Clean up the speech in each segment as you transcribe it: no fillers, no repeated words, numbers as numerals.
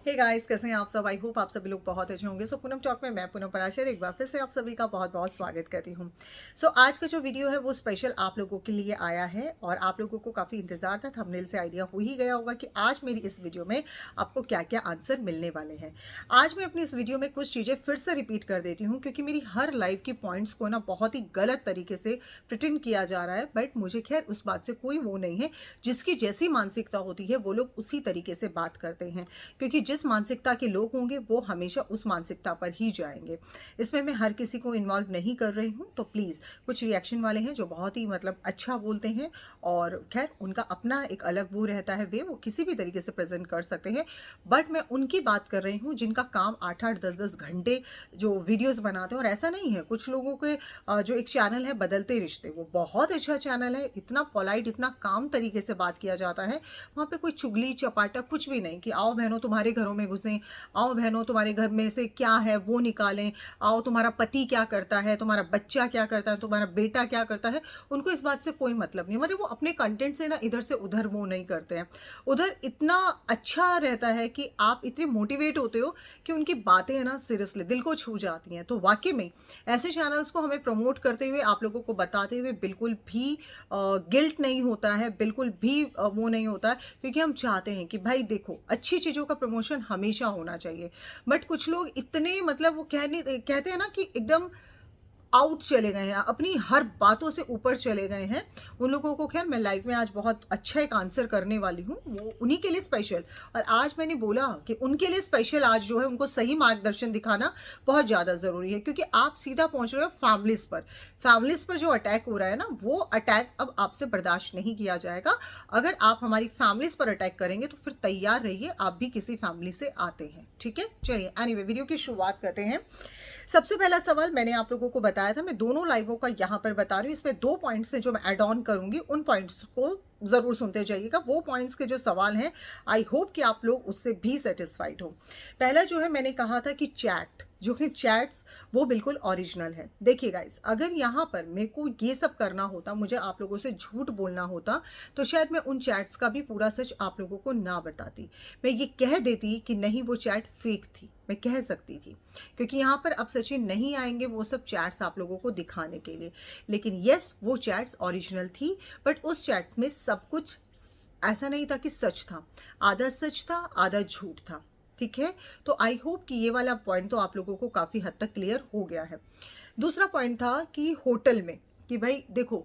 Hey guys, कैसे हैं आप सब। आई होप आप सभी लोग बहुत अच्छे होंगे। पूनम टॉक में मैं पूनम पराशर एक बार फिर से आप सभी का बहुत बहुत स्वागत करती हूँ। आज का जो वीडियो है वो स्पेशल आप लोगों के लिए आया है और आप लोगों को काफ़ी इंतजार था। थंबनेल से आइडिया हो ही गया होगा कि आज मेरी इस वीडियो में आपको क्या क्या आंसर मिलने वाले हैं। आज मैं अपनी इस वीडियो में कुछ चीज़ें फिर से रिपीट कर देती हूँ क्योंकि मेरी हर लाइफ की पॉइंट्स को ना बहुत ही गलत तरीके से प्रिटेंड किया जा रहा है। बट मुझे खैर उस बात से कोई वो नहीं है। जिसकी जैसी मानसिकता होती है वो लोग उसी तरीके से बात करते हैं, क्योंकि जिस मानसिकता के लोग होंगे वो हमेशा उस मानसिकता पर ही जाएंगे। इसमें मैं हर किसी को इन्वॉल्व नहीं कर रही हूँ। तो प्लीज़, कुछ रिएक्शन वाले हैं जो बहुत ही अच्छा बोलते हैं और खैर उनका अपना एक अलग वो रहता है, वे वो किसी भी तरीके से प्रेजेंट कर सकते हैं। बट मैं उनकी बात कर रही हूँ जिनका काम 8-8 10-10 घंटे जो वीडियोस बनाते हैं। और ऐसा नहीं है, कुछ लोगों के जो एक चैनल है बदलते रिश्ते, वो बहुत अच्छा चैनल है। इतना पोलाइट, इतना काम तरीके से बात किया जाता है। वहाँ पे कोई चुगली चपाटा कुछ भी नहीं कि आओ बहनों तुम्हारे घरों में घुसें, आओ बहनों तुम्हारे घर में से क्या है वो निकालें, आओ तुम्हारा पति क्या करता है, तुम्हारा बच्चा क्या करता है, तुम्हारा बेटा क्या करता है। उनको इस बात से कोई मतलब नहीं। वो अपने कंटेंट से ना इधर से उधर वो नहीं करते हैं। उधर इतना अच्छा रहता है कि आप इतने मोटिवेट होते हो कि उनकी बातें है ना सीरियसली दिल को छू जाती हैं। तो वाकई में ऐसे चैनल्स को हमें प्रमोट करते हुए, आप लोगों को बताते हुए बिल्कुल भी गिल्ट नहीं होता है, बिल्कुल भी वो नहीं होता है, क्योंकि हम चाहते हैं कि भाई देखो, अच्छी चीज़ों का प्रमोशन हमेशा होना चाहिए। बट कुछ लोग इतने वो कहते हैं ना कि एकदम आउट चले गए हैं, अपनी हर बातों से ऊपर चले गए हैं। उन लोगों को खैर मैं लाइव में आज बहुत अच्छा एक आंसर करने वाली हूँ, वो उन्हीं के लिए स्पेशल। और आज मैंने बोला कि उनके लिए स्पेशल आज जो है उनको सही मार्गदर्शन दिखाना बहुत ज़्यादा ज़रूरी है, क्योंकि आप सीधा पहुँच रहे हो फैमिलीज पर। फैमिलीज पर जो अटैक हो रहा है ना, वो अटैक अब आपसे बर्दाश्त नहीं किया जाएगा। अगर आप हमारी फैमिलीज पर अटैक करेंगे तो फिर तैयार रहिए, आप भी किसी फैमिली से आते हैं। ठीक है, चलिए एनीवे वीडियो की शुरुआत करते हैं। सबसे पहला सवाल मैंने आप लोगों को बताया था, मैं दोनों लाइवों का यहाँ पर बता रही हूँ। इसमें 2 पॉइंट्स हैं जो मैं ऐड ऑन करूंगी, उन पॉइंट्स को जरूर सुनते जाइएगा। वो पॉइंट्स के जो सवाल हैं, आई होप कि आप लोग उससे भी सेटिस्फाइड हो। पहला जो है, मैंने कहा था कि चैट जो है चैट्स वो बिल्कुल ओरिजिनल है। देखिए गाइस, अगर यहाँ पर मेरे को ये सब करना होता, मुझे आप लोगों से झूठ बोलना होता, तो शायद मैं उन चैट्स का भी पूरा सच आप लोगों को ना बताती। मैं ये कह देती कि नहीं वो चैट फेक थी, मैं कह सकती थी, क्योंकि यहाँ पर अब सचिन नहीं आएंगे वो सब चैट्स आप लोगों को दिखाने के लिए। लेकिन यस, वो चैट्स ओरिजिनल थी, बट उस चैट्स में सब कुछ ऐसा नहीं था कि सच था। आधा सच था, आधा झूठ था। ठीक है, तो आई होप कि ये वाला पॉइंट तो आप लोगों को काफ़ी हद तक क्लियर हो गया है। दूसरा पॉइंट था कि होटल में, कि भाई देखो,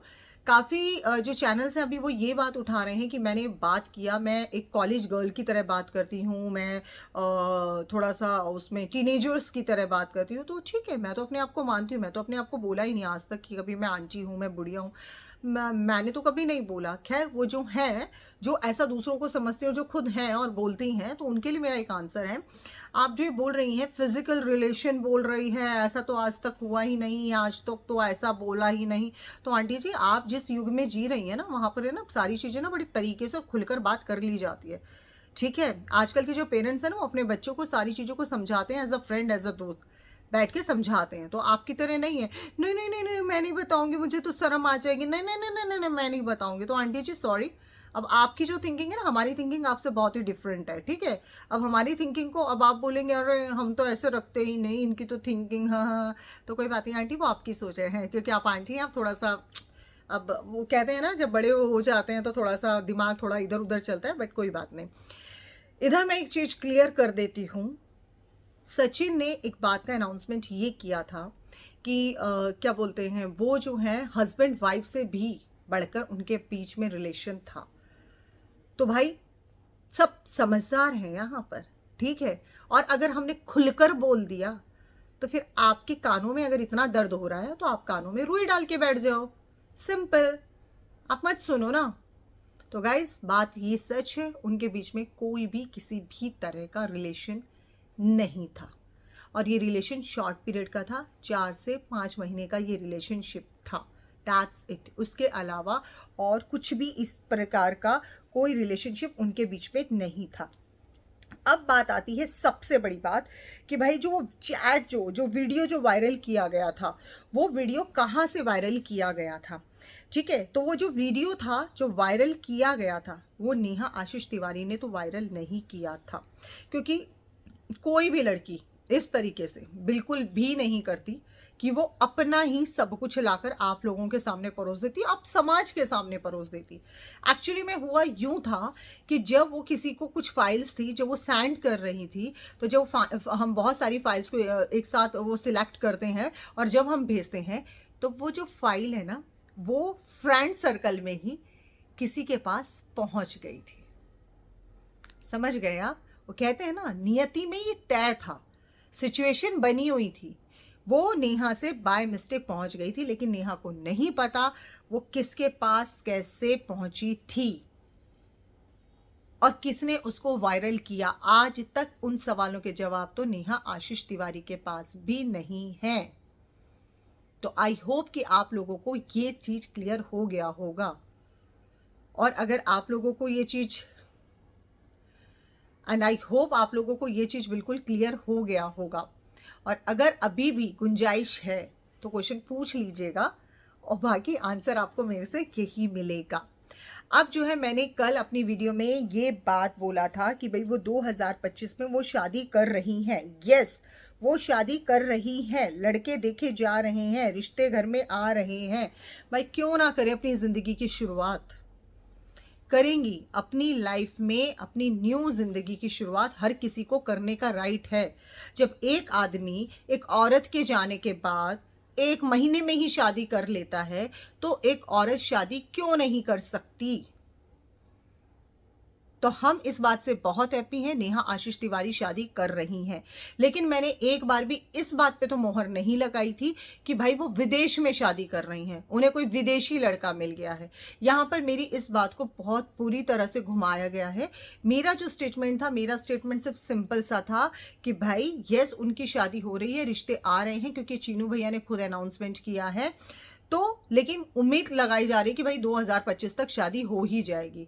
काफ़ी जो चैनल्स हैं अभी वो ये बात उठा रहे हैं कि मैंने बात किया, मैं एक कॉलेज गर्ल की तरह बात करती हूँ, मैं थोड़ा सा उसमें टीनेजर्स की तरह बात करती हूँ। तो ठीक है, मैं तो अपने आप को मानती हूँ, मैं तो अपने आप को बोला ही नहीं आज तक कि कभी मैं आंटी हूँ, मैं बुढ़िया हूँ। मैंने तो कभी नहीं बोला। खैर वो जो हैं, जो ऐसा दूसरों को समझते हैं, जो खुद हैं और बोलती हैं, तो उनके लिए मेरा एक आंसर है। आप जो ये बोल रही हैं फिजिकल रिलेशन बोल रही हैं, ऐसा तो आज तक हुआ ही नहीं, आज तक तो ऐसा बोला ही नहीं। तो आंटी जी, आप जिस युग में जी रही हैं ना, वहाँ पर है ना सारी चीज़ें ना बड़ी तरीके से और खुलकर बात कर ली जाती है। ठीक है, आजकल के जो पेरेंट्स हैं ना, वो अपने बच्चों को सारी चीज़ों को समझाते हैं, as a friend, as a दोस्त बैठ के समझाते हैं। तो आपकी तरह नहीं है, नहीं नहीं नहीं नहीं मैं नहीं बताऊंगी, मुझे तो शर्म आ जाएगी, नहीं नहीं नहीं नहीं नहीं, नहीं मैं नहीं बताऊंगी। तो आंटी जी सॉरी, अब आपकी जो थिंकिंग है ना, हमारी थिंकिंग आपसे बहुत ही डिफरेंट है। ठीक है, अब हमारी थिंकिंग को अब आप बोलेंगे अरे हम तो ऐसे रखते ही नहीं, इनकी तो थिंकिंग, हाँ हाँ। तो कोई बात नहीं आंटी, वो आपकी सोच है, क्योंकि आप आंटी हैं, आप थोड़ा सा, अब वो कहते हैं ना जब बड़े हो जाते हैं तो थोड़ा सा दिमाग थोड़ा इधर उधर चलता है। बट कोई बात नहीं, इधर मैं एक चीज़ क्लियर कर देती हूँ। सचिन ने एक बात का अनाउंसमेंट ये किया था कि क्या बोलते हैं, वो जो है हस्बैंड वाइफ से भी बढ़कर उनके बीच में रिलेशन था। तो भाई सब समझदार हैं यहाँ पर। ठीक है, और अगर हमने खुलकर बोल दिया तो फिर आपके कानों में अगर इतना दर्द हो रहा है तो आप कानों में रुई डाल के बैठ जाओ, सिंपल। आप मत सुनो ना। तो गाइस, बात ये सच है, उनके बीच में कोई भी किसी भी तरह का रिलेशन नहीं था। और ये रिलेशन शॉर्ट पीरियड का था, 4 से 5 महीने का ये रिलेशनशिप था। दैट्स इट, उसके अलावा और कुछ भी इस प्रकार का कोई रिलेशनशिप उनके बीच में नहीं था। अब बात आती है सबसे बड़ी बात कि भाई जो चैट जो वीडियो जो वायरल किया गया था, वो वीडियो कहाँ से वायरल किया गया था। ठीक है, तो वो जो वीडियो था जो वायरल किया गया था, वो नेहा आशीष तिवारी ने तो वायरल नहीं किया था, क्योंकि कोई भी लड़की इस तरीके से बिल्कुल भी नहीं करती कि वो अपना ही सब कुछ लाकर आप लोगों के सामने परोस देती, आप समाज के सामने परोस देती। एक्चुअली में हुआ यूं था कि जब वो किसी को कुछ फाइल्स थी जो वो सेंड कर रही थी, तो जब हम बहुत सारी फाइल्स को एक साथ वो सिलेक्ट करते हैं और जब हम भेजते हैं, तो वो जो फाइल है ना, वो फ्रेंड सर्कल में ही किसी के पास पहुंच गई थी। समझ गए आप? वो कहते हैं ना, नियति में ये तय था, सिचुएशन बनी हुई थी। वो नेहा से बाय मिस्टेक पहुंच गई थी, लेकिन नेहा को नहीं पता वो किसके पास कैसे पहुंची थी और किसने उसको वायरल किया। आज तक उन सवालों के जवाब तो नेहा आशीष तिवारी के पास भी नहीं है। तो आई होप कि आप लोगों को ये चीज क्लियर हो गया होगा। और अगर आप लोगों को ये चीज एंड आई होप आप लोगों को ये चीज़ बिल्कुल क्लियर हो गया होगा। और अगर अभी भी गुंजाइश है तो क्वेश्चन पूछ लीजिएगा और बाकी आंसर आपको मेरे से यही मिलेगा। अब जो है, मैंने कल अपनी वीडियो में ये बात बोला था कि भाई वो 2025 में वो शादी कर रही हैं। यस, वो शादी कर रही हैं, लड़के देखे जा रहे हैं, रिश्ते घर में आ रहे हैं। भाई क्यों ना करें अपनी ज़िंदगी की शुरुआत। करेंगी अपनी लाइफ में, अपनी न्यू जिंदगी की शुरुआत हर किसी को करने का राइट है। जब एक आदमी एक औरत के जाने के बाद 1 महीने में ही शादी कर लेता है, तो एक औरत शादी क्यों नहीं कर सकती? तो हम इस बात से बहुत हैप्पी हैं, नेहा आशीष तिवारी शादी कर रही हैं। लेकिन मैंने एक बार भी इस बात पे तो मोहर नहीं लगाई थी कि भाई वो विदेश में शादी कर रही हैं, उन्हें कोई विदेशी लड़का मिल गया है। यहाँ पर मेरी इस बात को बहुत पूरी तरह से घुमाया गया है। मेरा जो स्टेटमेंट था, मेरा स्टेटमेंट सिर्फ सिंपल सा था कि भाई यस, उनकी शादी हो रही है, रिश्ते आ रहे हैं, क्योंकि चीनू भैया ने खुद अनाउंसमेंट किया है। तो लेकिन उम्मीद लगाई जा रही है कि भाई 2025 तक शादी हो ही जाएगी।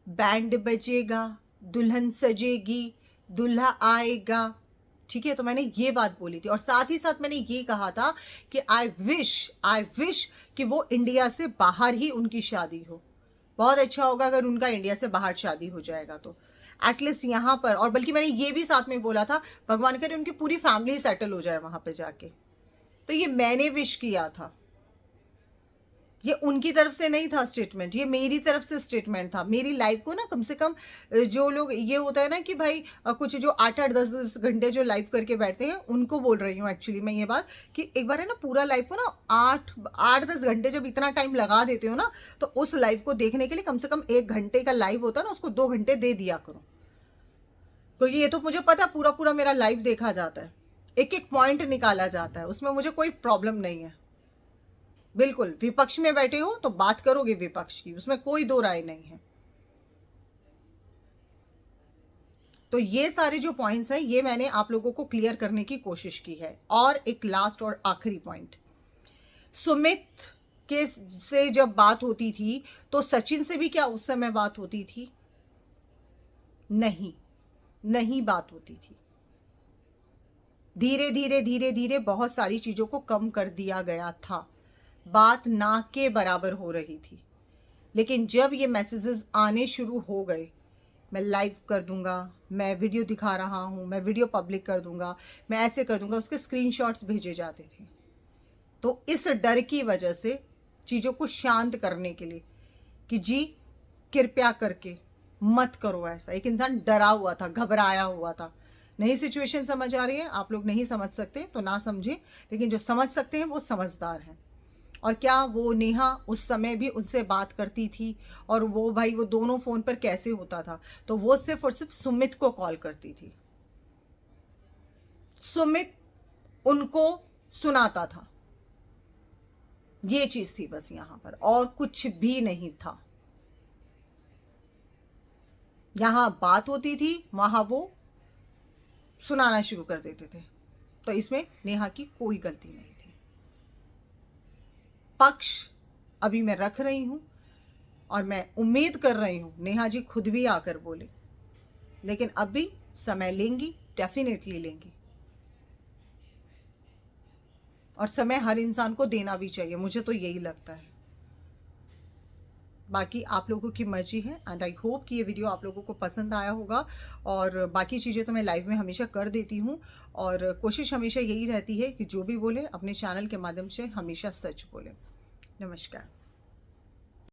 बैंड बजेगा, दुल्हन सजेगी, दूल्हा आएगा। ठीक है, तो मैंने ये बात बोली थी और साथ ही साथ मैंने ये कहा था कि आई विश कि वो इंडिया से बाहर ही उनकी शादी हो। बहुत अच्छा होगा अगर उनका इंडिया से बाहर शादी हो जाएगा तो एटलीस्ट यहाँ पर। और बल्कि मैंने ये भी साथ में बोला था, भगवान करे उनकी पूरी फैमिली सेटल हो जाए वहां पे जाके। तो ये मैंने विश किया था, ये उनकी तरफ से नहीं था स्टेटमेंट, ये मेरी तरफ से स्टेटमेंट था। मेरी लाइफ को ना कम से कम जो लोग, ये होता है ना कि भाई कुछ जो 8-8 10 10 घंटे जो लाइव करके बैठते हैं, उनको बोल रही हूँ एक्चुअली मैं ये बात कि एक बार है ना, पूरा लाइफ को ना 8-10 घंटे जब इतना टाइम लगा देते हो ना, तो उस लाइव को देखने के लिए कम से कम 1 घंटे का लाइव होता है ना, उसको 2 घंटे दे दिया करो। तो ये तो मुझे पता, पूरा पूरा मेरा लाइव देखा जाता है, एक एक पॉइंट निकाला जाता है, उसमें मुझे कोई प्रॉब्लम नहीं है। बिल्कुल, विपक्ष में बैठे हो तो बात करोगे विपक्ष की, उसमें कोई दो राय नहीं है। तो ये सारे जो पॉइंट्स हैं, ये मैंने आप लोगों को क्लियर करने की कोशिश की है। और एक लास्ट और आखिरी पॉइंट, सुमित के से जब बात होती थी तो सचिन से भी क्या उस समय बात होती थी? नहीं, नहीं बात होती थी। धीरे धीरे धीरे धीरे बहुत सारी चीजों को कम कर दिया गया था, बात ना के बराबर हो रही थी। लेकिन जब ये मैसेजेस आने शुरू हो गए, मैं लाइव कर दूंगा, मैं वीडियो दिखा रहा हूँ, मैं वीडियो पब्लिक कर दूंगा, मैं ऐसे कर दूंगा, उसके स्क्रीनशॉट्स भेजे जाते थे। तो इस डर की वजह से, चीज़ों को शांत करने के लिए कि जी कृपया करके मत करो ऐसा। एक इंसान डरा हुआ था, घबराया हुआ था। नई सिचुएशन समझ आ रही है, आप लोग नहीं समझ सकते तो ना समझें, लेकिन जो समझ सकते हैं वो समझदार हैं। और क्या वो नेहा उस समय भी उनसे बात करती थी? और वो भाई वो दोनों फोन पर कैसे होता था? तो वो सिर्फ और सिर्फ सुमित को कॉल करती थी, सुमित उनको सुनाता था। ये चीज थी बस यहां पर, और कुछ भी नहीं था। यहां बात होती थी, वहां वो सुनाना शुरू कर देते थे। तो इसमें नेहा की कोई गलती नहीं थी। पक्ष अभी मैं रख रही हूं और मैं उम्मीद कर रही हूं नेहा जी खुद भी आकर बोले, लेकिन अभी समय लेंगी, डेफिनेटली लेंगी। और समय हर इंसान को देना भी चाहिए, मुझे तो यही लगता है। बाकी आप लोगों की मर्जी है। एंड आई होप कि ये वीडियो आप लोगों को पसंद आया होगा। और बाकी चीज़ें तो मैं लाइव में हमेशा कर देती हूँ, और कोशिश हमेशा यही रहती है कि जो भी बोले अपने चैनल के माध्यम से हमेशा सच बोले। नमस्कार।